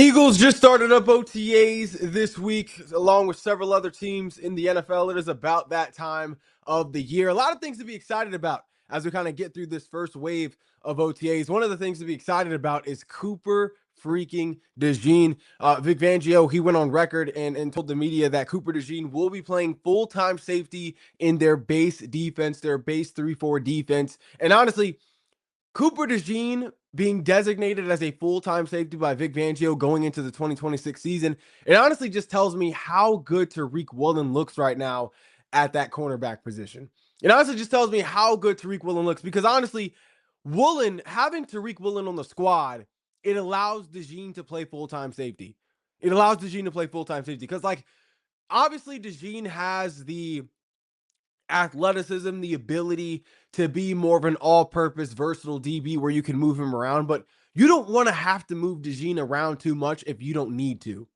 Eagles just started up OTAs this week, along with several other teams in the NFL. It is about that time of the year. A lot of things to be excited about as we kind of get through this first wave of OTAs. One of the things to be excited about is Cooper freaking DeJean. Vic Fangio, he went on record and told the media that Cooper DeJean will be playing full-time safety in their base defense, their base 3-4 defense. And honestly, Cooper DeJean being designated as a full-time safety by Vic Fangio going into the 2026 season, it honestly just tells me how good Tariq Woolen looks right now at that cornerback position. It honestly just tells me how good Tariq Woolen looks because honestly, having Tariq Woolen on the squad, it allows DeJean to play full-time safety. It allows DeJean to play full-time safety because, like, obviously DeJean has the athleticism, the ability to be more of an all-purpose, versatile DB where you can move him around, but you don't want to have to move DeJean around too much if you don't need to.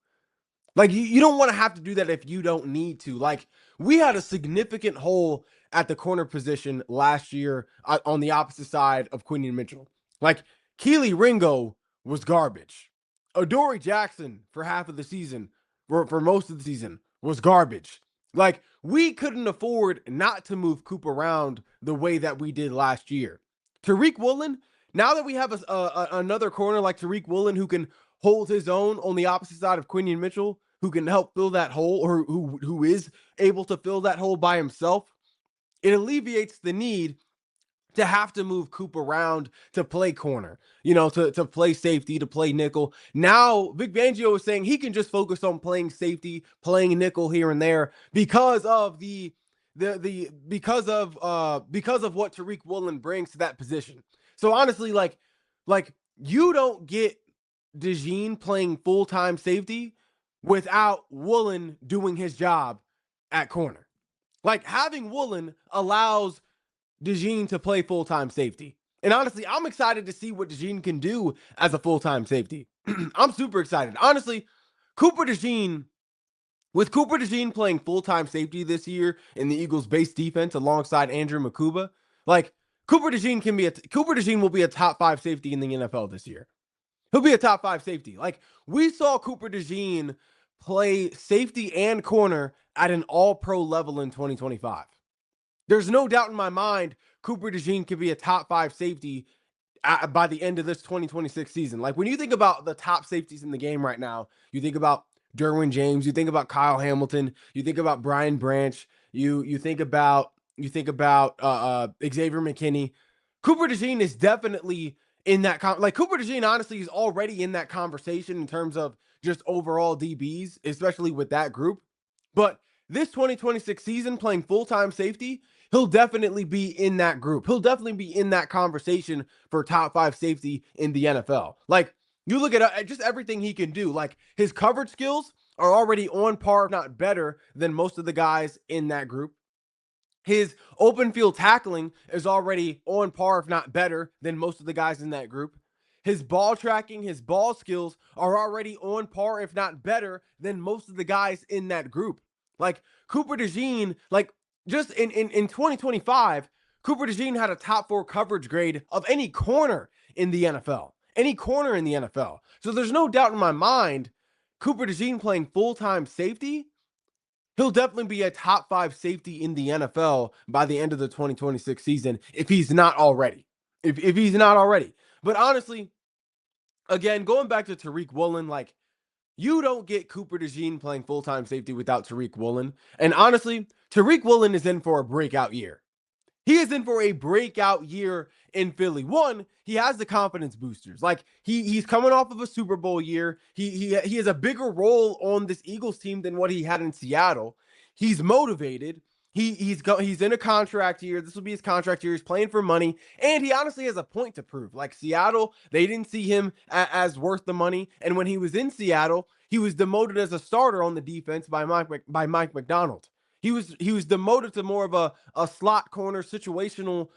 Like, you don't want to have to do that if you don't need to. Like, we had a significant hole at the corner position last year on the opposite side of Quinion Mitchell. Like, Keely Ringo was garbage. Adoree Jackson for half of the season, for most of the season, was garbage. Like, we couldn't afford not to move Coop around the way that we did last year. Tariq Woolen, now that we have another corner like Tariq Woolen who can hold his own on the opposite side of Quinion Mitchell, who can help fill that hole, or who is able to fill that hole by himself, it alleviates the need to have to move Coop around to play corner, to play safety, to play nickel. Now, Vic Fangio is saying he can just focus on playing safety, playing nickel here and there because of because of what Tariq Woolen brings to that position. So honestly, like you don't get DeJean playing full-time safety without Woolen doing his job at corner. Like, having Woolen allows DeJean to play full-time safety. And honestly, I'm excited to see what DeJean can do as a full-time safety. I'm super excited. Honestly, with Cooper DeJean playing full-time safety this year in the Eagles base defense alongside Andrew Makuba, like, Cooper DeJean will be a top 5 safety in the NFL this year. He'll be a top 5 safety. Like, we saw Cooper DeJean play safety and corner at an all-pro level in 2025. There's no doubt in my mind Cooper DeJean could be a top 5 safety by the end of this 2026 season. Like, when you think about the top safeties in the game right now, you think about Derwin James, you think about Kyle Hamilton, you think about Brian Branch, you think about Xavier McKinney. Cooper DeJean is definitely in that Cooper DeJean honestly is already in that conversation in terms of just overall DBs, especially with that group. But this 2026 season, playing full-time safety, he'll definitely be in that group. He'll definitely be in that conversation for top 5 safety in the NFL. Like, you look at just everything he can do. Like, his coverage skills are already on par, if not better, than most of the guys in that group. His open field tackling is already on par, if not better, than most of the guys in that group. His ball tracking, his ball skills are already on par, if not better, than most of the guys in that group. Like, Cooper DeJean, like, just in 2025, Cooper DeJean had a top 4 coverage grade of any corner in the NFL. Any corner in the NFL. So there's no doubt in my mind, Cooper DeJean playing full-time safety, he'll definitely be a top 5 safety in the NFL by the end of the 2026 season if he's not already. If he's not already. But honestly, again, going back to Tariq Woolen, like, you don't get Cooper DeJean playing full-time safety without Tariq Woolen. And honestly, Tariq Woolen is in for a breakout year. He is in for a breakout year in Philly. One, he has the confidence boosters. Like, he's coming off of a Super Bowl year. He has a bigger role on this Eagles team than what he had in Seattle. He's motivated. He's in a contract year. This will be his contract year. He's playing for money, and he honestly has a point to prove. Like, Seattle, they didn't see him as worth the money, and when he was in Seattle, he was demoted as a starter on the defense by Mike Macdonald. He was demoted to more of a slot corner, situational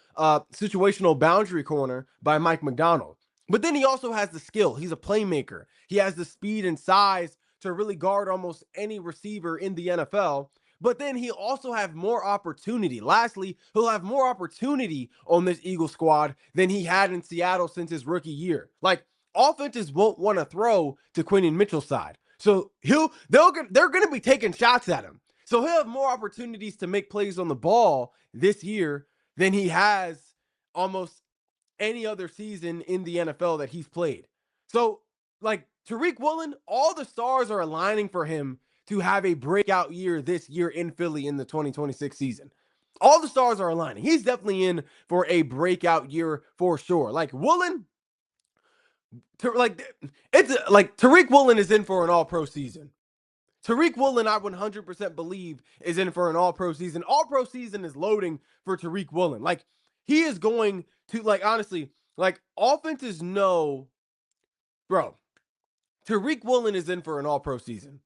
boundary corner by Mike Macdonald. But then he also has the skill. He's a playmaker. He has the speed and size to really guard almost any receiver in the NFL. But then he'll also have more opportunity. Lastly, he'll have more opportunity on this Eagle squad than he had in Seattle since his rookie year. Like, offenses won't want to throw to Quinion Mitchell's side. So they're going to be taking shots at him. So he'll have more opportunities to make plays on the ball this year than he has almost any other season in the NFL that he's played. So, like Tariq Woolen, all the stars are aligning for him to have a breakout year this year in Philly in the 2026 season. All the stars are aligning. He's definitely in for a breakout year for sure. Like Woolen, Tariq Woolen is in for an all-pro season. Tariq Woolen, I 100% believe, is in for an all-pro season. All-pro season is loading for Tariq Woolen. Like, he is going to, like, honestly, like, offenses know, bro, Tariq Woolen is in for an all-pro season.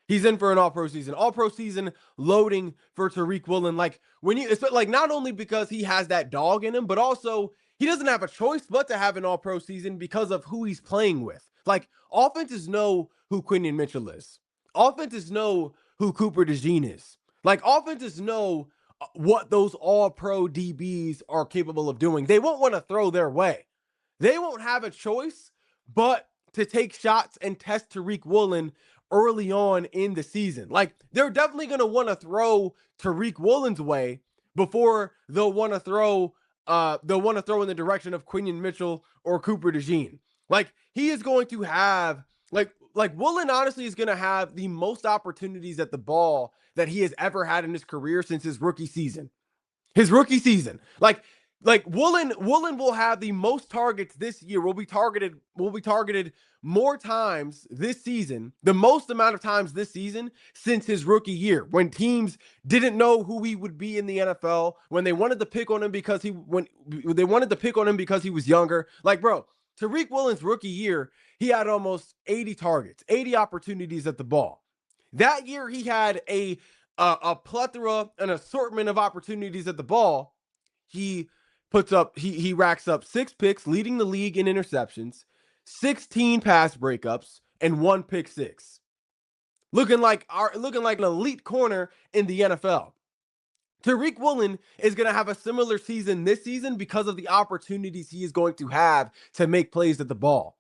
He's in for an all-pro season. All-pro season loading for Tariq Woolen. Like, it's like, not only because he has that dog in him, but also he doesn't have a choice but to have an all-pro season because of who he's playing with. Like, offenses know who Quinion Mitchell is. Offenses know who Cooper DeJean is. Like, offenses know what those all-pro DBs are capable of doing. They won't want to throw their way. They won't have a choice but to take shots and test Tariq Woolen early on in the season. Like, they're definitely going to want to throw Tariq Woolen's way before they'll want to throw in the direction of Quinion Mitchell or Cooper DeJean. Like, he is going to have like Woolen honestly is going to have the most opportunities at the ball that he has ever had in his career since his rookie season. Like Woolen will have the most targets this year. Will be targeted more times this season, the most amount of times this season since his rookie year, when teams didn't know who he would be in the NFL, when they wanted to pick on him because he was younger. Like, bro, Tariq Woolen's rookie year, he had almost 80 targets, 80 opportunities at the ball. That year, he had a plethora, an assortment of opportunities at the ball. He racks up 6 picks, leading the league in interceptions, 16 pass breakups, and 1 pick six. Looking like an elite corner in the NFL. Tariq Woolen is going to have a similar season this season because of the opportunities he is going to have to make plays at the ball.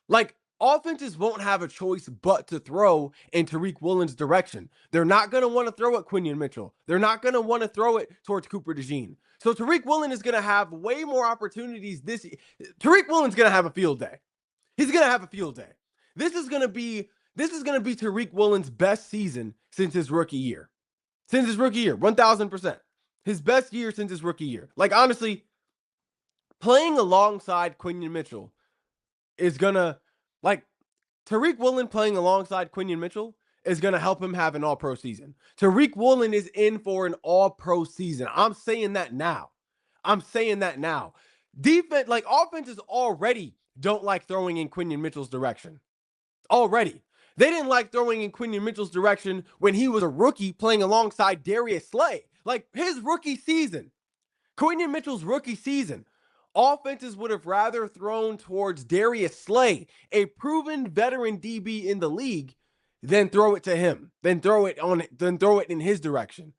Like, offenses won't have a choice but to throw in Tariq Woolen's direction. They're not going to want to throw at Quinion Mitchell. They're not going to want to throw it towards Cooper DeJean. So Tariq Woolen is going to have way more opportunities this year. Tariq Woolen's going to have a field day. He's going to have a field day. This is going to be Tariq Woolen's best season since his rookie year. 1000%. His best year since his rookie year. Like, honestly, playing alongside Quinion Mitchell is gonna, like, Tariq Woolen playing alongside Quinion Mitchell is gonna help him have an all-pro season. Tariq Woolen is in for an all-pro season. I'm saying that now. Defense, like, offenses already don't like throwing in Quinion Mitchell's direction. Already. They didn't like throwing in Quinion Mitchell's direction when he was a rookie playing alongside Darius Slay. Like, his rookie season, Quinion Mitchell's rookie season, offenses would have rather thrown towards Darius Slay, a proven veteran DB in the league, than throw it to him, than throw it in his direction.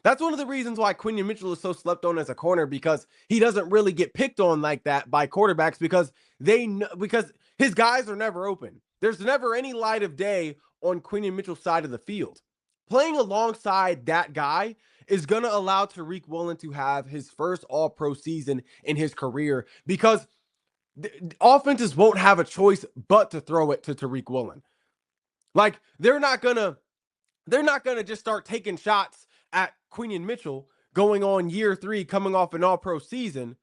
That's one of the reasons why Quinion Mitchell is so slept on as a corner, because he doesn't really get picked on like that by quarterbacks because his guys are never open. There's never any light of day on Quinion Mitchell's side of the field. Playing alongside that guy is going to allow Tariq Woolen to have his first all-pro season in his career, because offenses won't have a choice but to throw it to Tariq Woolen. Like, they're not going to just start taking shots at Quinion Mitchell going on year 3, coming off an all-pro season,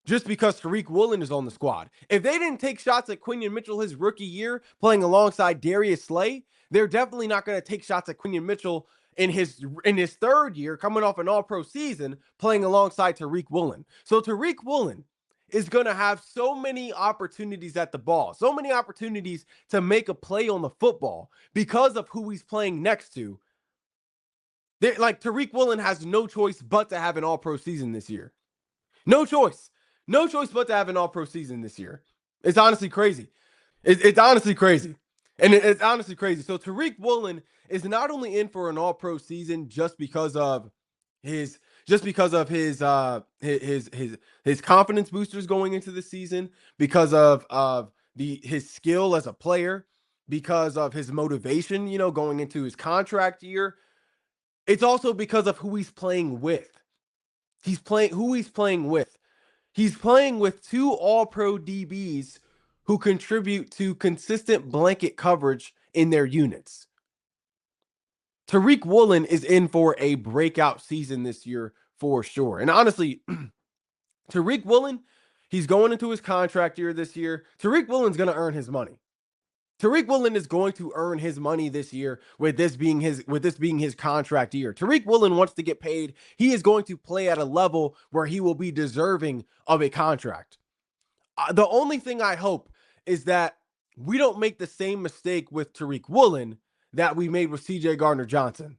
just because Tariq Woolen is on the squad. If they didn't take shots at Quinion Mitchell his rookie year playing alongside Darius Slay, they're definitely not going to take shots at Quinion Mitchell in his third year coming off an all-pro season playing alongside Tariq Woolen. So Tariq Woolen is going to have so many opportunities at the ball, so many opportunities to make a play on the football because of who he's playing next to. Like, Tariq Woolen has no choice but to have an all-pro season this year. No choice but to have an all-pro season this year. It's honestly crazy. It's honestly crazy. And it's honestly crazy. So Tariq Woolen is not only in for an all-pro season just because of his just because of his confidence boosters going into the season, because of his skill as a player, because of his motivation, going into his contract year. It's also because of who he's playing with. He's playing who he's playing with. He's playing with two all-pro DBs who contribute to consistent blanket coverage in their units. Tariq Woolen is in for a breakout season this year for sure. And honestly, Tariq Woolen, he's going into his contract year this year. Tariq Woolen's going to earn his money. Tariq Woolen is going to earn his money this year with this being his contract year. Tariq Woolen wants to get paid. He is going to play at a level where he will be deserving of a contract. The only thing I hope is that we don't make the same mistake with Tariq Woolen that we made with CJ Gardner-Johnson,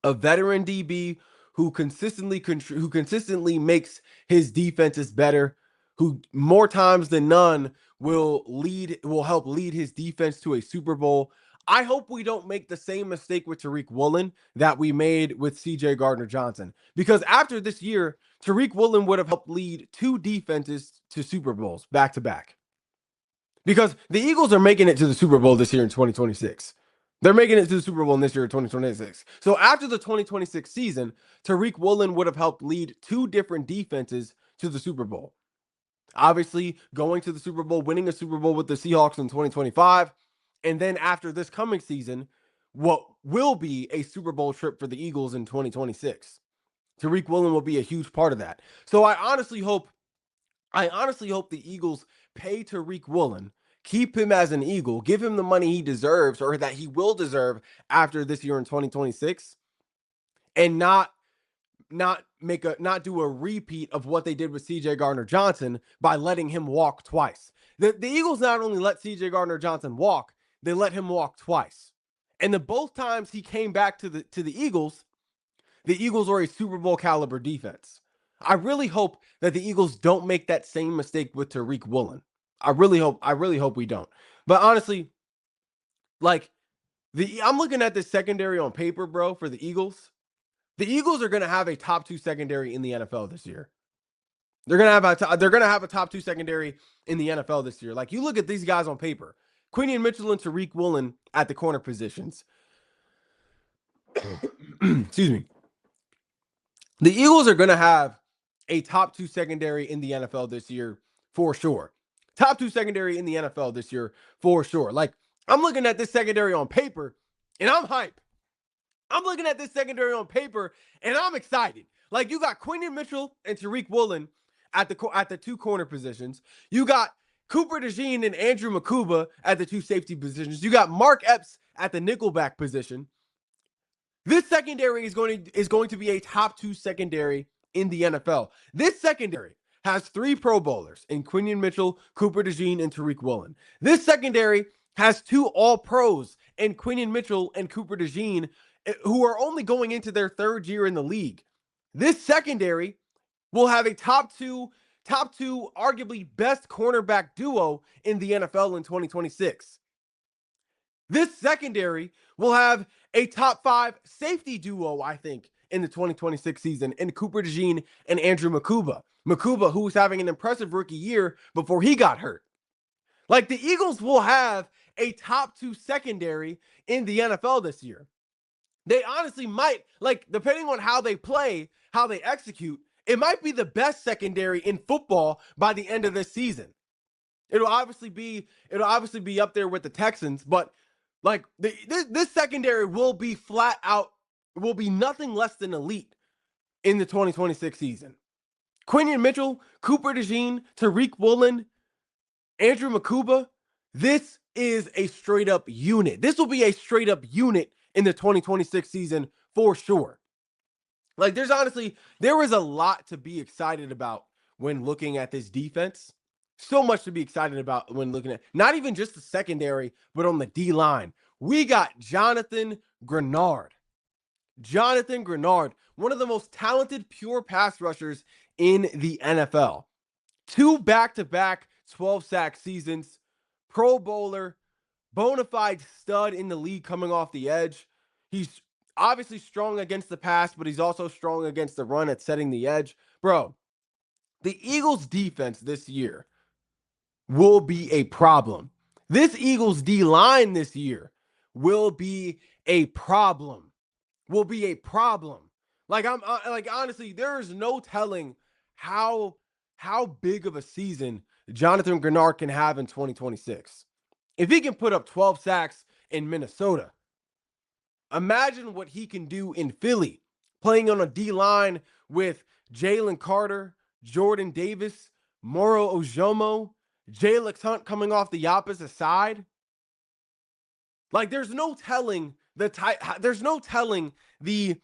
a veteran DB who consistently makes his defenses better, who more times than none will help lead his defense to a Super Bowl. I hope we don't make the same mistake with Tariq Woolen that we made with CJ Gardner-Johnson, because after this year, Tariq Woolen would have helped lead two defenses to Super Bowls back to back. Because the Eagles are making it to the Super Bowl this year in 2026. They're making it to the Super Bowl this year in 2026. So after the 2026 season, Tariq Woolen would have helped lead two different defenses to the Super Bowl. Obviously, going to the Super Bowl, winning a Super Bowl with the Seahawks in 2025, and then after this coming season, what will be a Super Bowl trip for the Eagles in 2026. Tariq Woolen will be a huge part of that. So I honestly hope the Eagles pay Tariq Woolen, keep him as an Eagle, give him the money he deserves or that he will deserve after this year in 2026, and not do a repeat of what they did with CJ Gardner-Johnson by letting him walk twice. The Eagles not only let CJ Gardner-Johnson walk, they let him walk twice. And the both times he came back to the Eagles were a Super Bowl caliber defense. I really hope that the Eagles don't make that same mistake with Tariq Woolen. I really hope we don't. But honestly, I'm looking at this secondary on paper, bro, for the Eagles. The Eagles are going to have a top 2 secondary in the NFL this year. They're going to have a top 2 secondary in the NFL this year. Like, you look at these guys on paper. Quinion Mitchell and Tariq Woolen at the corner positions. Excuse me. The Eagles are going to have a top 2 secondary in the NFL this year for sure. Top 2 secondary in the NFL this year for sure. Like, I'm looking at this secondary on paper and I'm hyped. I'm looking at this secondary on paper and I'm excited. Like, you got Quinion Mitchell and Tariq Woolen at the 2 corner positions. You got Cooper DeJean and Andrew Makuba at the 2 safety positions. You got Mark Epps at the nickelback position. This secondary is going to be a top 2 secondary in the NFL. This secondary has 3 Pro Bowlers in Quinion Mitchell, Cooper DeJean, and Tariq Woolen. This secondary has 2 All-Pros in Quinion Mitchell and Cooper DeJean, who are only going into their 3rd year in the league. This secondary will have a top two, arguably best cornerback duo in the NFL in 2026. This secondary will have a top 5 safety duo, I think, in the 2026 season, in Cooper DeJean and Andrew Makuba. Makuba, who's having an impressive rookie year before he got hurt. Like, the Eagles will have a top 2 secondary in the NFL this year. They honestly might, like, depending on how they play, how they execute, it might be the best secondary in football by the end of this season. It'll obviously be up there with the Texans, but like, this secondary will be nothing less than elite in the 2026 season. Quinion Mitchell, Cooper DeJean, Tariq Woolen, Andrew Makuba, this is a straight up unit. This will be a straight up unit in the 2026 season for sure. Like, there is a lot to be excited about when looking at this defense. So much to be excited about when looking at not even just the secondary, but on the D line. We got Jonathan Grenard. Jonathan Grenard, one of the most talented pure pass rushers in the NFL. 2 back-to-back 12-sack seasons, Pro Bowler, bona fide stud in the league coming off the edge. He's Obviously strong against the pass, but he's also strong against the run at setting the edge. Bro, the Eagles defense this year will be a problem. This Eagles D line this year will be a problem. Will be a problem. Like like honestly, there is no telling how how big of a season Jonathan Grenard can have in 2026. If he can put up 12 sacks in Minnesota, imagine what he can do in Philly, playing on a D line with Jalen Carter, Jordan Davis, Moro Ojomo, Jalix Hunt coming off the opposite side. Like there's no telling there's no telling the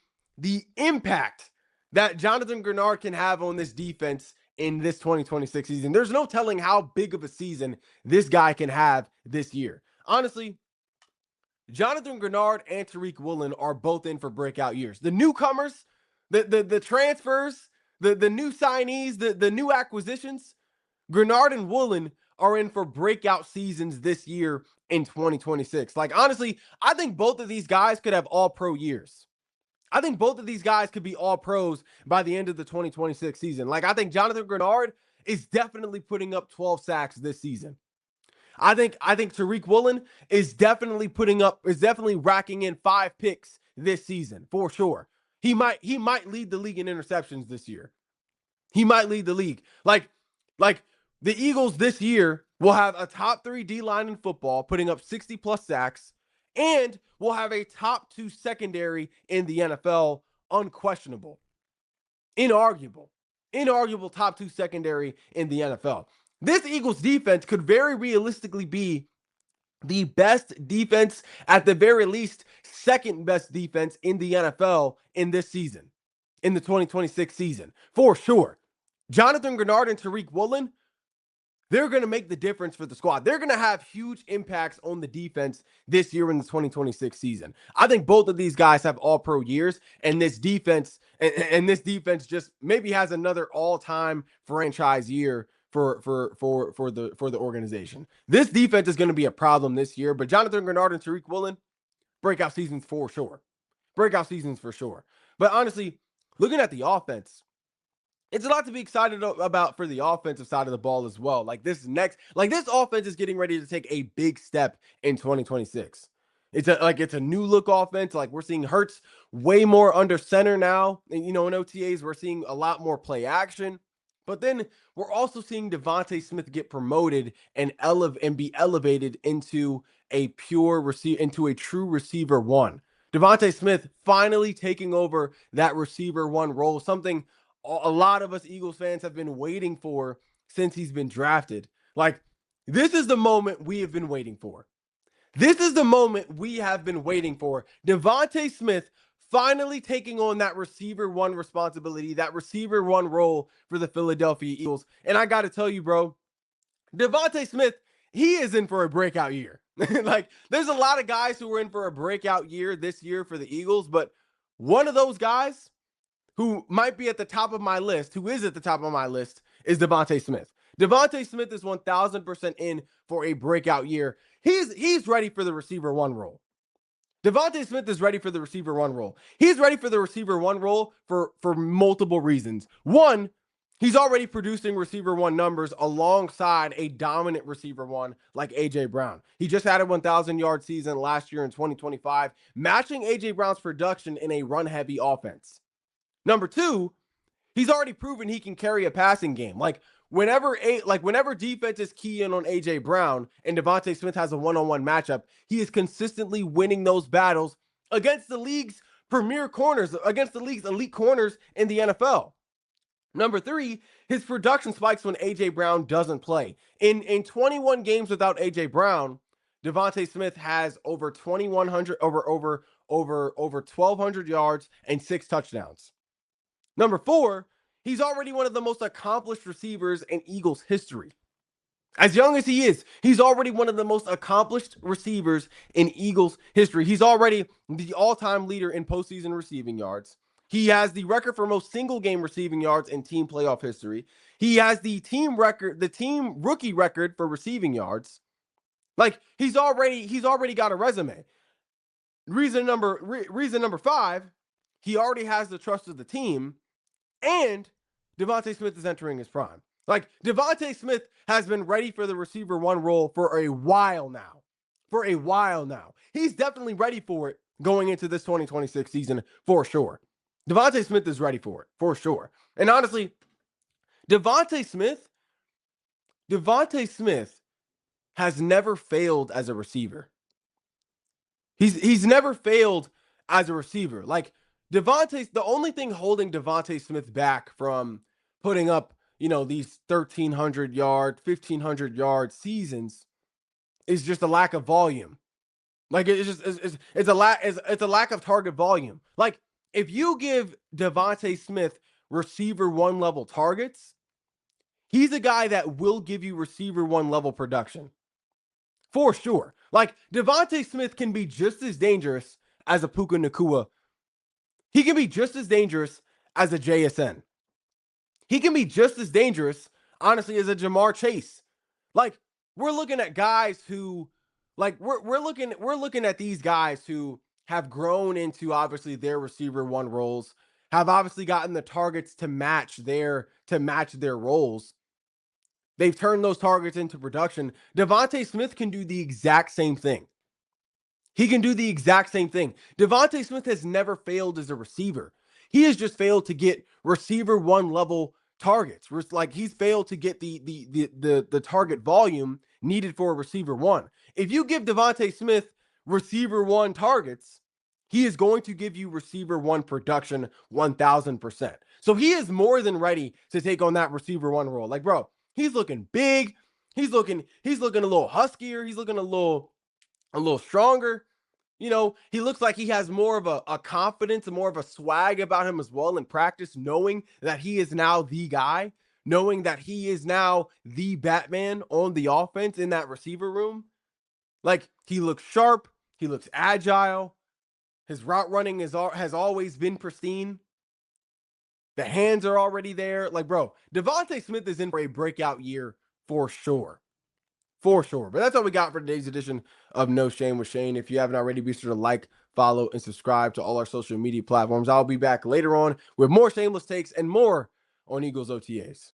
impact that Jonathan Grenard can have on this defense in this 2026 season. There's no telling how big of a season this guy can have this year. Honestly, Jonathan Grenard and Tariq Woolen are both in for breakout years. The newcomers, the transfers, the new signees, the new acquisitions, Grenard and Woolen are in for breakout seasons this year in 2026. Like, honestly, I think both of these guys could have all pro years. I think both of these guys could be all pros by the end of the 2026 season. Like, I think Jonathan Grenard is definitely putting up 12 sacks this season. I think Tariq Woolen is definitely racking in 5 picks this season for sure. He might lead the league in interceptions this year. He might lead the league. Like the Eagles this year will have a top 3 D line in football, putting up 60 plus sacks, and will have a top 2 secondary in the NFL, unquestionable, inarguable top 2 secondary in the NFL. This Eagles defense could very realistically be the best defense, at the very least, second best defense in the NFL in this season, in the 2026 season, for sure. Jonathan Grenard and Tariq Woolen, they're going to make the difference for the squad. They're going to have huge impacts on the defense this year in the 2026 season. I think both of these guys have all pro years, and this defense just maybe has another all-time franchise year for the organization. This defense is going to be a problem this year, but Jonathan Grenard and Tariq Woolen, breakout seasons for sure. Breakout seasons for sure. But honestly, looking at the offense, it's a lot to be excited about for the offensive side of the ball as well. This offense is getting ready to take a big step in 2026. It's a new look offense. Like, we're seeing Hurts way more under center now. And, in OTAs, we're seeing a lot more play action. But then we're also seeing Devontae Smith get promoted and be elevated into a true receiver one. Devontae Smith finally taking over that receiver one role, something a lot of us Eagles fans have been waiting for since he's been drafted. Like, this is the moment we have been waiting for. This is the moment we have been waiting for. Devontae Smith finally taking on that receiver one responsibility, that receiver one role for the Philadelphia Eagles. And I got to tell you, bro, Devontae Smith, he is in for a breakout year. Like, there's a lot of guys who are in for a breakout year this year for the Eagles, but one of those guys who might be at the top of my list, who is at the top of my list, is Devontae Smith. Devontae Smith is 1,000% in for a breakout year. He's ready for the receiver one role. Devontae Smith is ready for the receiver one role. He's ready for the receiver one role for multiple reasons. One, he's already producing receiver one numbers alongside a dominant receiver one like A.J. Brown. He just had a 1,000-yard season last year in 2025, matching A.J. Brown's production in a run-heavy offense. Number two, he's already proven he can carry a passing game. Whenever defense is key in on A.J. Brown and Devontae Smith has a one-on-one matchup, he is consistently winning those battles against the league's premier corners, against the league's elite corners in the NFL. Number three, his production spikes when A.J. Brown doesn't play. In 21 games without A.J. Brown, Devontae Smith has over 1,200 yards and 6 touchdowns. Number four, he's already one of the most accomplished receivers in Eagles history. As young as he is, he's already one of the most accomplished receivers in Eagles history. He's already the all-time leader in postseason receiving yards. He has the record for most single-game receiving yards in team playoff history. He has the team rookie record for receiving yards. He's already got a resume. reason number 5, he already has the trust of the team, and Devontae Smith is entering his prime. Like, Devontae Smith has been ready for the receiver 1 role for a while now. He's definitely ready for it going into this 2026 season for sure. Devontae Smith is ready for it for sure. And honestly, Devontae Smith has never failed as a receiver. He's never failed as a receiver. Like, the only thing holding Devontae Smith back from putting up, these 1,300 yard, 1,500 yard seasons is just a lack of volume. Like, it's a lack of target volume. Like, if you give Devontae Smith receiver 1 level targets, he's a guy that will give you receiver 1 level production. For sure. Like, Devontae Smith can be just as dangerous as a Puka Nacua. He can be just as dangerous as a JSN. He can be just as dangerous, honestly, as a Jamar Chase. Like, we're looking at guys who, like, we're looking at these guys who have grown into obviously their receiver 1 roles, have obviously gotten the targets to match their roles. They've turned those targets into production. Devontae Smith can do the exact same thing. Devontae Smith has never failed as a receiver. He has just failed to get receiver 1 level targets. Like, he's failed to get the target volume needed for a receiver 1. If you give Devontae Smith receiver 1 targets, he is going to give you receiver 1 production 1,000%. So he is more than ready to take on that receiver 1 role. Like, bro, he's looking big. He's looking a little huskier. He's looking a little stronger. He looks like he has more of a confidence and more of a swag about him as well in practice, knowing that he is now the guy, knowing that he is now the Batman on the offense in that receiver room. Like, he looks sharp. He looks agile. His route running has always been pristine. The hands are already there. Like, bro, Devontae Smith is in for a breakout year for sure. For sure. But that's all we got for today's edition of No Shame with Shane. If you haven't already, be sure to like, follow, and subscribe to all our social media platforms. I'll be back later on with more shameless takes and more on Eagles OTAs.